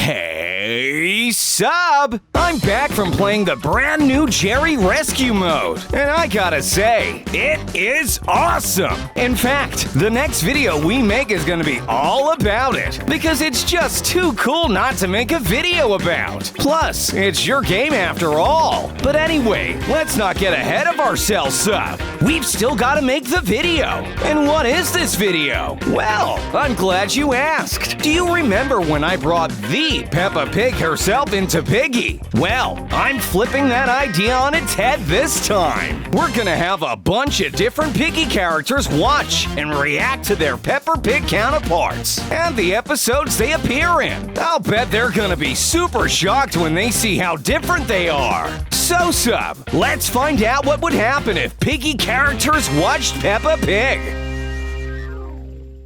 Hey, sub! I'm back from playing the brand new Jerry Rescue Mode, and I gotta say, it is awesome! In fact, the next video we make is gonna be all about it, because it's just too cool not to make a video about. Plus, it's your game after all. But anyway, let's not get ahead of ourselves, sub. We've still gotta make the video. And what is this video? Well, I'm glad you asked. Do you remember when I brought the Peppa Pig herself into Piggy? Well, I'm flipping that idea on its head this time. We're gonna have a bunch of different Piggy characters watch and react to their Peppa Pig counterparts and the episodes they appear in. I'll bet they're gonna be super shocked when they see how different they are. So, sub, let's find out what would happen if Piggy characters watched Peppa Pig.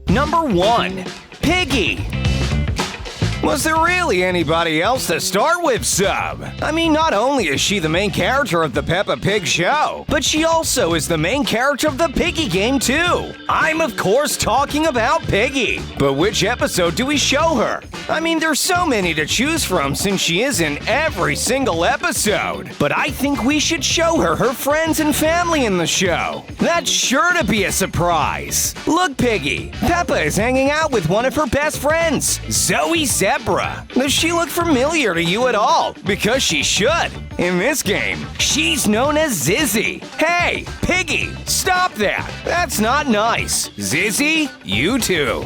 Number 1. Piggy. Was there really anybody else to start with, sub? I mean, not only is she the main character of the Peppa Pig show, but she also is the main character of the Piggy game, too. I'm, of course, talking about Piggy. But which episode do we show her? I mean, there's so many to choose from since she is in every single episode. But I think we should show her friends and family in the show. That's sure to be a surprise. Look, Piggy, Peppa is hanging out with one of her best friends, Zoe Zebra. Does she look familiar to you at all? Because she should. In this game, she's known as Zizzy. Hey, Piggy, stop that. That's not nice. Zizzy, you too.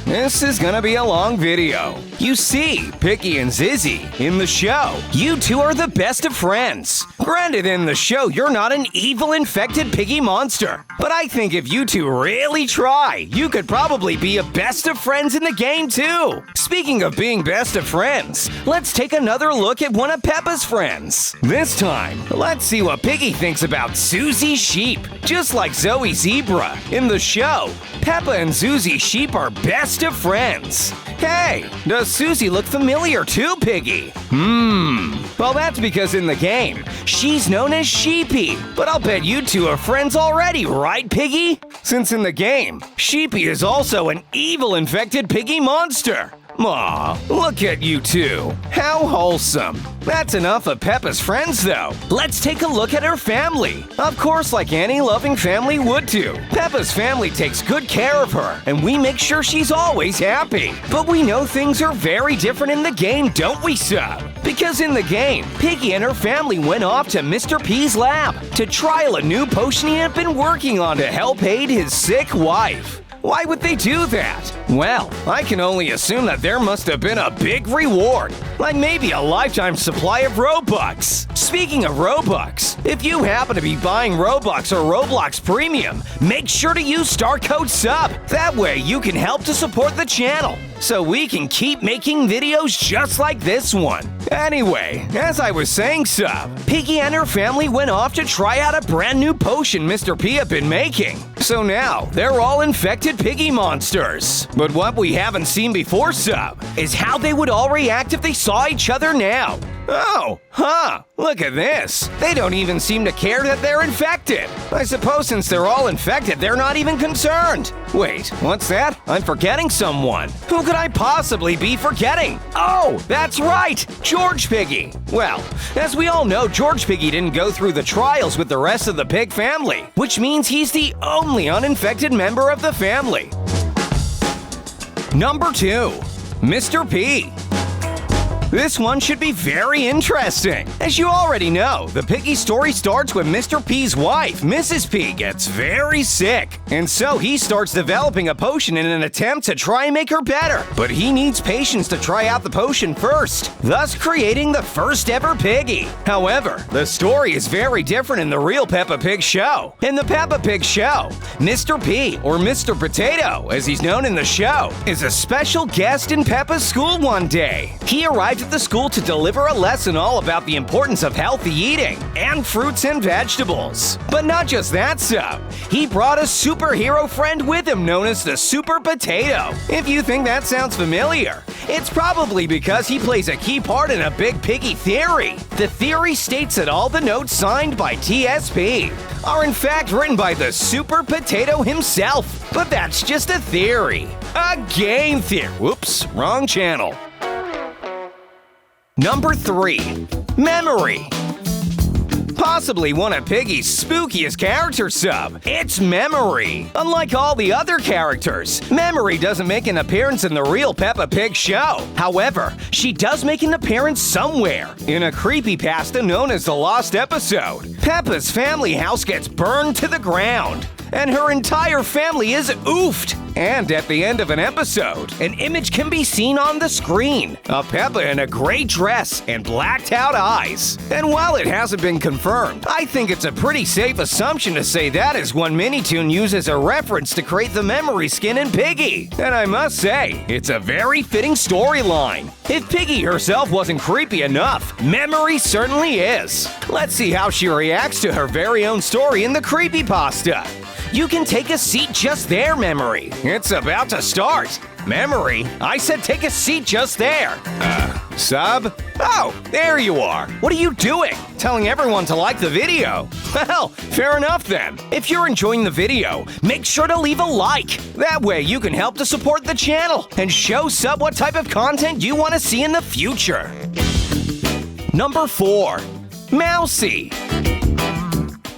This is gonna be a long video. You see, Piggy and Zizzy, in the show, you two are the best of friends. Granted, in the show, you're not an evil infected Piggy monster. But I think if you two really try, you could probably be a best of friends in the game too. Speaking of being best of friends, let's take another look at one of Peppa's friends. This time, let's see what Piggy thinks about Susie Sheep. Just like Zoe Zebra, in the show, Peppa and Susie Sheep are best of friends. Hey, does Susie look familiar too, Piggy? Well, that's because in the game, she's known as Sheepy. But I'll bet you two are friends already, right, Piggy? Since in the game, Sheepy is also an evil infected Piggy monster. Aw, look at you two. How wholesome. That's enough of Peppa's friends, though. Let's take a look at her family. Of course, like any loving family would do. Peppa's family takes good care of her, and we make sure she's always happy. But we know things are very different in the game, don't we, sub? Because in the game, Piggy and her family went off to Mr. P's lab to trial a new potion he had been working on to help aid his sick wife. Why would they do that? Well, I can only assume that there must have been a big reward, like maybe a lifetime supply of Robux. Speaking of Robux, if you happen to be buying Robux or Roblox Premium, make sure to use star code SUB. That way you can help to support the channel, so we can keep making videos just like this one. Anyway, as I was saying, sub, Piggy and her family went off to try out a brand new potion Mr. P had been making. So now, they're all infected Piggy monsters. But what we haven't seen before, sub, is how they would all react if they saw each other now. Oh, look at this. They don't even seem to care that they're infected. I suppose since they're all infected, they're not even concerned. Wait, what's that? I'm forgetting someone. Who could I possibly be forgetting? Oh, that's right, George Piggy. Well, as we all know, George Piggy didn't go through the trials with the rest of the pig family, which means he's the only uninfected member of the family. Number 2, Mr. P. This one should be very interesting. As you already know, the Piggy story starts when Mr. P's wife, Mrs. P, gets very sick. And so he starts developing a potion in an attempt to try and make her better. But he needs patience to try out the potion first, thus creating the first ever Piggy. However, the story is very different in the real Peppa Pig show. In the Peppa Pig show, Mr. P, or Mr. Potato, as he's known in the show, is a special guest in Peppa's school one day. He arrived at the school to deliver a lesson all about the importance of healthy eating and fruits and vegetables. But not just that, sub. He brought a superhero friend with him known as the Super Potato. If you think that sounds familiar, it's probably because he plays a key part in a big Piggy theory. The theory states that all the notes signed by TSP are in fact written by the Super Potato himself. But that's just a theory. A game theory. Whoops, wrong channel. Number 3. Memory. Possibly one of Piggy's spookiest character sub. It's Memory. Unlike all the other characters, Memory doesn't make an appearance in the real Peppa Pig show. However, she does make an appearance somewhere in a creepypasta known as The Lost Episode. Peppa's family house gets burned to the ground, and her entire family is oofed. And at the end of an episode, an image can be seen on the screen of Peppa in a gray dress and blacked-out eyes. And while it hasn't been confirmed, I think it's a pretty safe assumption to say that is one Minitoon used as a reference to create the Memory skin in Piggy. And I must say, it's a very fitting storyline. If Piggy herself wasn't creepy enough, Memory certainly is. Let's see how she reacts to her very own story in the creepypasta. You can take a seat just there, Memory. It's about to start. Memory, I said take a seat just there. Sub? Oh, there you are. What are you doing? Telling everyone to like the video. Well, fair enough then. If you're enjoying the video, make sure to leave a like. That way you can help to support the channel and show Sub what type of content you want to see in the future. Number 4. Mousey.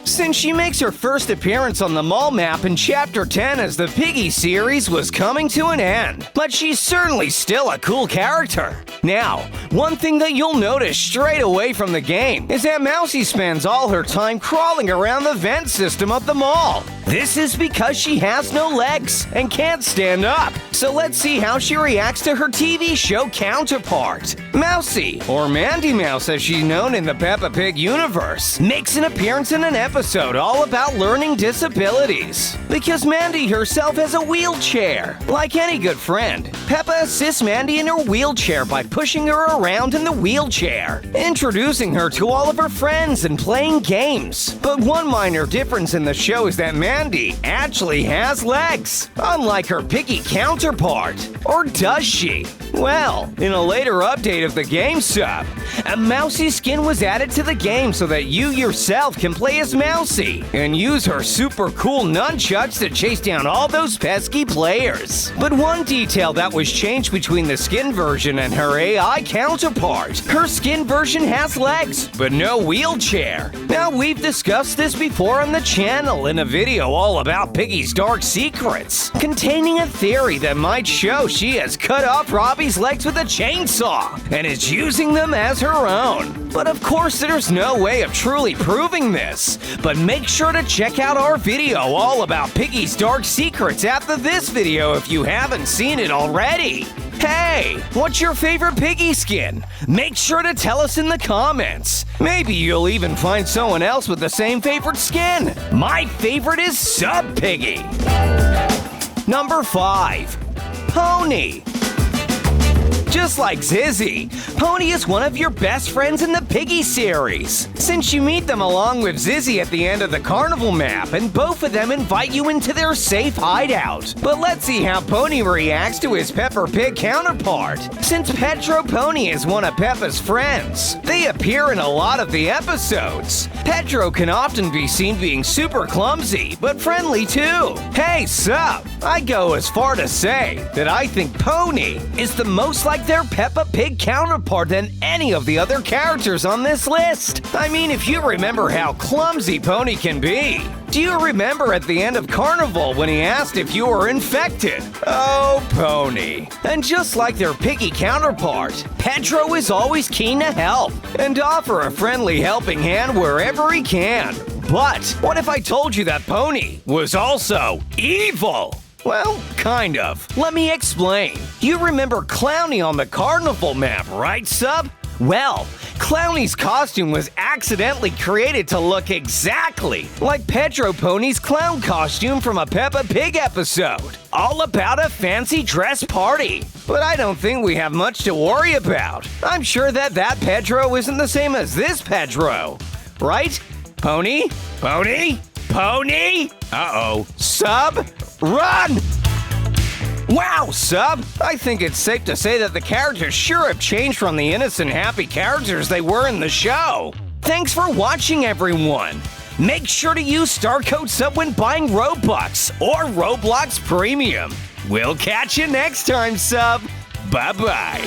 Since she makes her first appearance on the mall map in Chapter 10 as the Piggy series was coming to an end, but she's certainly still a cool character. Now, one thing that you'll notice straight away from the game is that Mousey spends all her time crawling around the vent system of the mall. This is because she has no legs and can't stand up. So let's see how she reacts to her TV show counterpart. Mousey, or Mandy Mouse as she's known in the Peppa Pig universe, makes an appearance in an episode all about learning disabilities. Because Mandy herself has a wheelchair. Like any good friend, Peppa assists Mandy in her wheelchair by pushing her around in the wheelchair, introducing her to all of her friends and playing games. But one minor difference in the show is that Mandy actually has legs, unlike her Piggy counterpart. Or does she? Well, in a later update of the game sub, a Mousey skin was added to the game so that you yourself can play as Mousey and use her super cool nunchucks to chase down all those pesky players. But one detail that was changed between the skin version and her AI counterpart: her skin version has legs, but no wheelchair. Now, we've discussed this before on the channel in a video all about Piggy's dark secrets, containing a theory that might show she has cut off Robbie's legs with a chainsaw and is using them as her own. But of course, there's no way of truly proving this. But make sure to check out our video all about Piggy's dark secrets after this video if you haven't seen it already. Hey, what's your favorite Piggy skin? Make sure to tell us in the comments. Maybe you'll even find someone else with the same favorite skin. My favorite is Sub Piggy. Number 5. Pony. Just like Zizzy, Pony is one of your best friends in the Piggy series, since you meet them along with Zizzy at the end of the carnival map, and both of them invite you into their safe hideout. But let's see how Pony reacts to his Peppa Pig counterpart. Since Pedro Pony is one of Peppa's friends, they appear in a lot of the episodes. Pedro can often be seen being super clumsy, but friendly too. Hey, Sup! I go as far to say that I think Pony is the most like their Peppa Pig counterpart than any of the other characters on this list. I mean, if you remember how clumsy Pony can be. Do you remember at the end of Carnival when he asked if you were infected? Oh, Pony. And just like their Piggy counterpart, Pedro is always keen to help and offer a friendly helping hand wherever he can. But what if I told you that Pony was also evil? Well, kind of. Let me explain. You remember Clowny on the carnival map, right, Sub? Well, Clowny's costume was accidentally created to look exactly like Pedro Pony's clown costume from a Peppa Pig episode, all about a fancy dress party. But I don't think we have much to worry about. I'm sure that Pedro isn't the same as this Pedro. Right? Pony? Pony? Pony? Uh-oh. Sub? Run! Wow, Sub! I think it's safe to say that the characters sure have changed from the innocent, happy characters they were in the show. Thanks for watching, everyone! Make sure to use Star Code SUB when buying Robux or Roblox Premium. We'll catch you next time, Sub! Bye-bye!